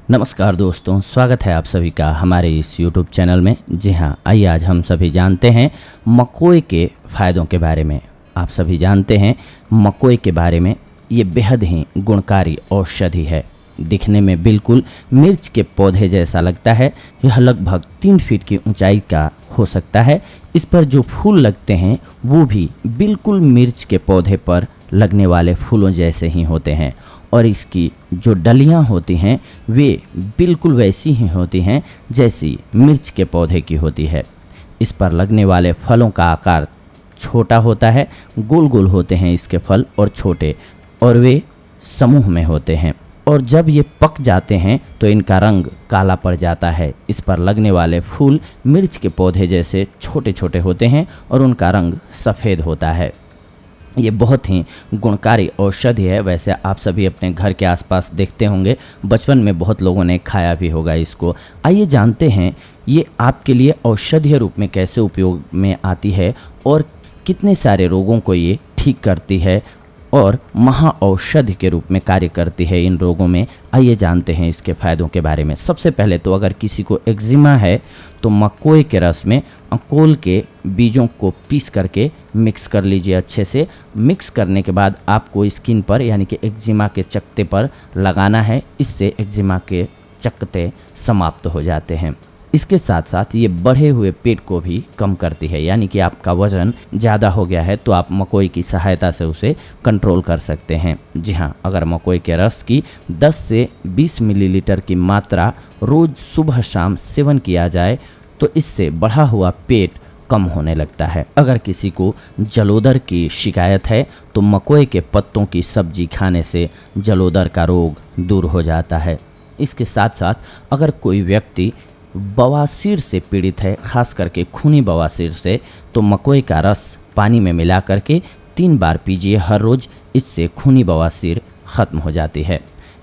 नमस्कार दोस्तों, स्वागत है आप सभी का हमारे इस YouTube चैनल में। जी हाँ, आइए आज हम सभी जानते हैं मकोई के फ़ायदों के बारे में। आप सभी जानते हैं मकोई के बारे में, ये बेहद ही गुणकारी औषधि है। दिखने में बिल्कुल मिर्च के पौधे जैसा लगता है। यह लगभग 3 फीट की ऊंचाई का हो सकता है। इस पर जो फूल लगते हैं वो भी बिल्कुल मिर्च के पौधे पर लगने वाले फूलों जैसे ही होते हैं और इसकी जो डलियां होती हैं वे बिल्कुल वैसी ही होती हैं जैसी मिर्च के पौधे की होती है। इस पर लगने वाले फलों का आकार छोटा होता है, गोल गोल होते हैं इसके फल और छोटे, और वे समूह में होते हैं। और जब ये पक जाते हैं तो इनका रंग काला पड़ जाता है। इस पर लगने वाले फूल मिर्च के पौधे जैसे छोटे छोटे होते हैं और उनका रंग सफ़ेद होता है। ये बहुत ही गुणकारी औषधि है। वैसे आप सभी अपने घर के आसपास देखते होंगे, बचपन में बहुत लोगों ने खाया भी होगा इसको। आइए जानते हैं ये आपके लिए औषधीय रूप में कैसे उपयोग में आती है और कितने सारे रोगों को ये ठीक करती है और महाऔषधि के रूप में कार्य करती है इन रोगों में। आइए जानते हैं इसके फ़ायदों के बारे में। सबसे पहले तो अगर किसी को एक्जिमा है तो मकोई के रस में अंकोल के बीजों को पीस करके मिक्स कर लीजिए अच्छे से। मिक्स करने के बाद आपको स्किन पर यानी कि एक्जिमा के चकत्ते पर लगाना है। इससे एक्जिमा के चकत्ते समाप्त हो जाते हैं। इसके साथ साथ ये बढ़े हुए पेट को भी कम करती है, यानी कि आपका वज़न ज़्यादा हो गया है तो आप मकोई की सहायता से उसे कंट्रोल कर सकते हैं। जी हाँ, अगर मकोई के रस की 10 से 20 मिलीलीटर की मात्रा रोज़ सुबह शाम सेवन किया जाए तो इससे बढ़ा हुआ पेट कम होने लगता है। अगर किसी को जलोदर की शिकायत है तो मकोई के पत्तों की सब्जी खाने से जलोदर का रोग दूर हो जाता है। इसके साथ साथ अगर कोई व्यक्ति बवासीर से पीड़ित है, खास करके खूनी बवासीर से, तो मकोई का रस पानी में मिला करके 3 बार पीजिए हर रोज़। इससे खूनी बवासीर ख़त्म हो जाती है।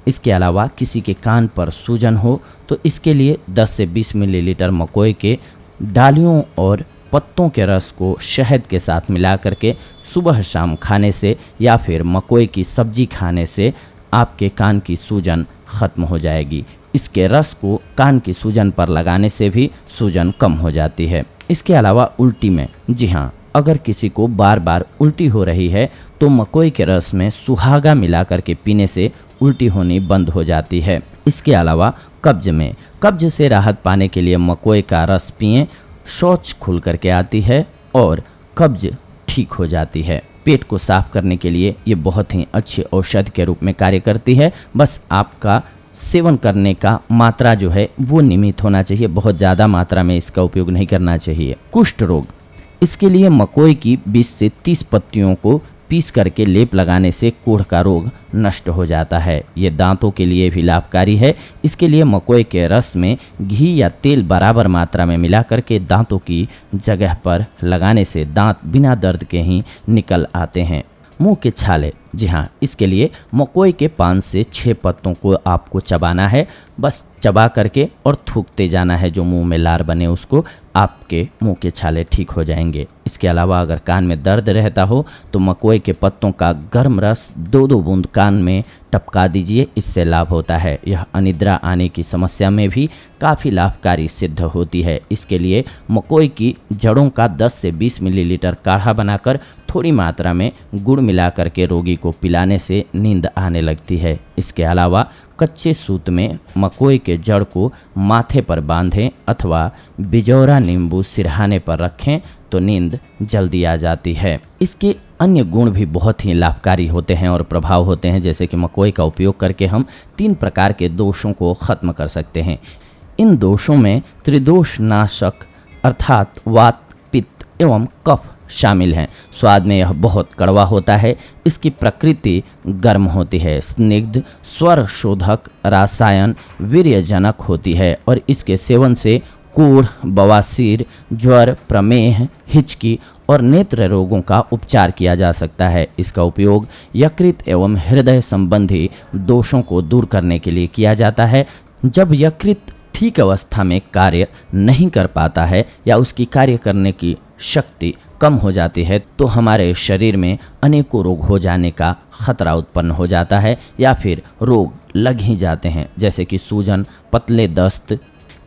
इसके अलावा किसी के कान पर सूजन हो तो इसके लिए 10 से 20 मिलीलीटर मकोई के डालियों और पत्तों के रस को शहद के साथ मिला करके सुबह शाम खाने से या फिर मकोई की सब्जी खाने से आपके कान की सूजन ख़त्म हो जाएगी। इसके रस को कान की सूजन पर लगाने से भी सूजन कम हो जाती है। इसके अलावा उल्टी में, जी हाँ, अगर किसी को बार बार उल्टी हो रही है तो मकोई के रस में सुहागा मिला करके पीने से उल्टी होनी बंद हो जाती है। इसके अलावा कब्ज से राहत पाने के लिए मकोई का रस पिएं। शौच खुल करके आती है और कब्ज ठीक हो जाती है। पेट को साफ करने के लिए ये बहुत ही अच्छी औषधि के रूप में कार्य करती है। बस आपका सेवन करने का मात्रा जो है वो नियमित होना चाहिए, बहुत ज़्यादा मात्रा में इसका उपयोग नहीं करना चाहिए। कुष्ठ रोग, इसके लिए मकोई की 20 से 30 पत्तियों को पीस करके लेप लगाने से कोढ़ का रोग नष्ट हो जाता है। ये दांतों के लिए भी लाभकारी है। इसके लिए मकोई के रस में घी या तेल बराबर मात्रा में मिला करके दांतों की जगह पर लगाने से दांत बिना दर्द के ही निकल आते हैं। मुंह के छाले, जी हाँ, इसके लिए मकोई के 5 से 6 पत्तों को आपको चबाना है। बस चबा करके और थूकते जाना है। जो मुंह में लार बने उसको, आपके मुंह के छाले ठीक हो जाएंगे। इसके अलावा अगर कान में दर्द रहता हो तो मकोई के पत्तों का गर्म रस 2-2 बूंद कान में टपका दीजिए, इससे लाभ होता है। यह अनिद्रा आने की समस्या में भी काफ़ी लाभकारी सिद्ध होती है। इसके लिए मकोई की जड़ों का 10 से 20 मिलीलीटर काढ़ा बनाकर थोड़ी मात्रा में गुड़ मिला करके रोगी को पिलाने से नींद आने लगती है। इसके अलावा कच्चे सूत में मकोई के जड़ को माथे पर बांधें अथवा बिजौरा नींबू सिरहाने पर रखें तो नींद जल्दी आ जाती है। इसके अन्य गुण भी बहुत ही लाभकारी होते हैं और प्रभाव होते हैं, जैसे कि मकोई का उपयोग करके हम 3 प्रकार के दोषों को ख़त्म कर सकते हैं। इन दोषों में त्रिदोष नाशक अर्थात वात, पित्त एवं कफ शामिल हैं। स्वाद में यह बहुत कड़वा होता है। इसकी प्रकृति गर्म होती है, स्निग्ध, स्वर शोधक, रसायन वीर्यजनक होती है और इसके सेवन से कोढ़, बवासीर, ज्वर, प्रमेह, हिचकी और नेत्र रोगों का उपचार किया जा सकता है। इसका उपयोग यकृत एवं हृदय संबंधी दोषों को दूर करने के लिए किया जाता है। जब यकृत ठीक अवस्था में कार्य नहीं कर पाता है या उसकी कार्य करने की शक्ति कम हो जाती है तो हमारे शरीर में अनेकों रोग हो जाने का खतरा उत्पन्न हो जाता है या फिर रोग लग ही जाते हैं, जैसे कि सूजन, पतले दस्त,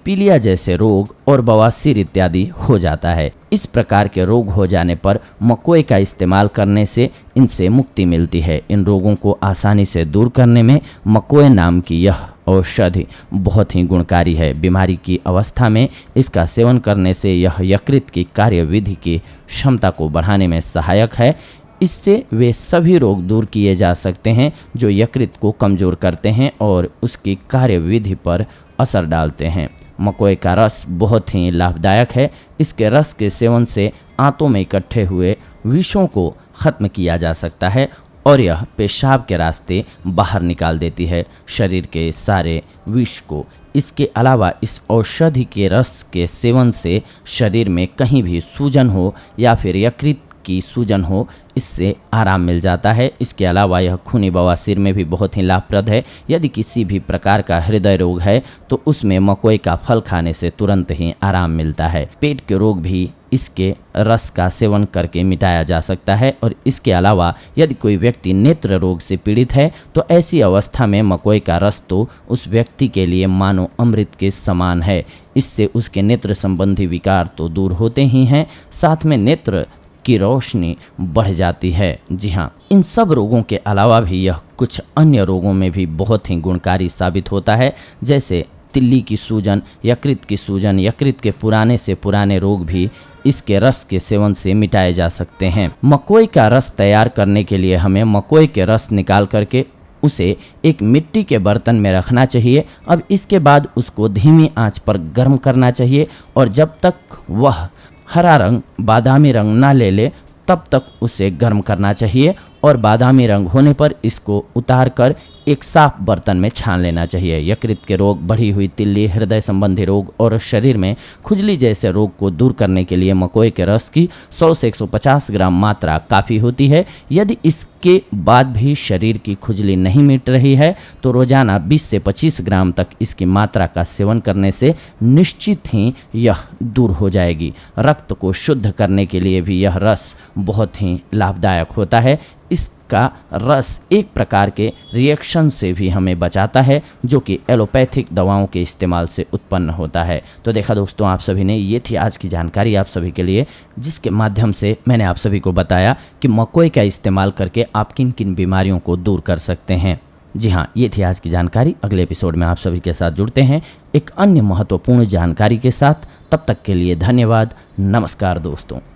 पीलिया जैसे रोग और बवासीर इत्यादि हो जाता है। इस प्रकार के रोग हो जाने पर मकोए का इस्तेमाल करने से इनसे मुक्ति मिलती है। इन रोगों को आसानी से दूर करने में मकोए नाम की यह औषधि बहुत ही गुणकारी है। बीमारी की अवस्था में इसका सेवन करने से यह यकृत की कार्यविधि की क्षमता को बढ़ाने में सहायक है। इससे वे सभी रोग दूर किए जा सकते हैं जो यकृत को कमज़ोर करते हैं और उसकी कार्यविधि पर असर डालते हैं। मकोए का रस बहुत ही लाभदायक है। इसके रस के सेवन से आंतों में इकट्ठे हुए विषों को खत्म किया जा सकता है और यह पेशाब के रास्ते बाहर निकाल देती है शरीर के सारे विष को। इसके अलावा इस औषधि के रस के सेवन से शरीर में कहीं भी सूजन हो या फिर यकृत की सूजन हो, इससे आराम मिल जाता है। इसके अलावा यह खूनी बवासीर में भी बहुत ही लाभप्रद है। यदि किसी भी प्रकार का हृदय रोग है तो उसमें मकोए का फल खाने से तुरंत ही आराम मिलता है। पेट के रोग भी इसके रस का सेवन करके मिटाया जा सकता है। और इसके अलावा यदि कोई व्यक्ति नेत्र रोग से पीड़ित है तो ऐसी अवस्था में मकोए का रस तो उस व्यक्ति के लिए मानो अमृत के समान है। इससे उसके नेत्र संबंधी विकार तो दूर होते ही हैं, साथ में नेत्र की रोशनी बढ़ जाती है। जी हाँ, इन सब रोगों के अलावा भी यह कुछ अन्य रोगों में भी बहुत ही गुणकारी साबित होता है, जैसे तिल्ली की सूजन, यकृत की सूजन, यकृत के पुराने से पुराने रोग भी इसके रस के सेवन से मिटाए जा सकते हैं। मकोए का रस तैयार करने के लिए हमें मकोए के रस निकाल करके उसे एक मिट्टी के बर्तन में रखना चाहिए। अब इसके बाद उसको धीमी आंच पर गर्म करना चाहिए और जब तक वह हरा रंग बादामी रंग ना ले ले तब तक उसे गर्म करना चाहिए और बादामी रंग होने पर इसको उतार कर एक साफ बर्तन में छान लेना चाहिए। यकृत के रोग, बढ़ी हुई तिल्ली, हृदय संबंधी रोग और शरीर में खुजली जैसे रोग को दूर करने के लिए मकोए के रस की 100 से 150 ग्राम मात्रा काफ़ी होती है। यदि इसके बाद भी शरीर की खुजली नहीं मिट रही है तो रोजाना 20 से 25 ग्राम तक इसकी मात्रा का सेवन करने से निश्चित ही यह दूर हो जाएगी। रक्त को शुद्ध करने के लिए भी यह रस बहुत ही लाभदायक होता है। इसका रस एक प्रकार के रिएक्शन से भी हमें बचाता है जो कि एलोपैथिक दवाओं के इस्तेमाल से उत्पन्न होता है। तो देखा दोस्तों, आप सभी ने, ये थी आज की जानकारी आप सभी के लिए, जिसके माध्यम से मैंने आप सभी को बताया कि मकोए का इस्तेमाल करके आप किन किन बीमारियों को दूर कर सकते हैं। जी हाँ, ये थी आज की जानकारी। अगले एपिसोड में आप सभी के साथ जुड़ते हैं एक अन्य महत्वपूर्ण जानकारी के साथ। तब तक के लिए धन्यवाद। नमस्कार दोस्तों।